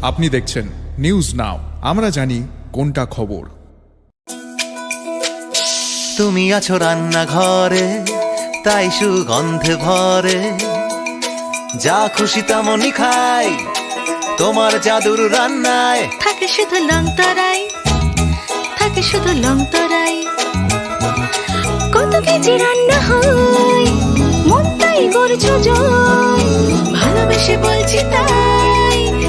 আপনি দেখছেন news now, আমরা জানি কোনটা খবর। তুমি আছো রান্নাঘরে, তাই সুগন্ধে ভরে, যা খুশি তেমনই খাই, তোমার জাদুর রান্নায় থাকে শুধু লং তরাই, থাকে শুধু লং তরাই। কত কেজি রান্না হয়, মন তাই করছো জয়, ভালোবেসে বলছি তাই।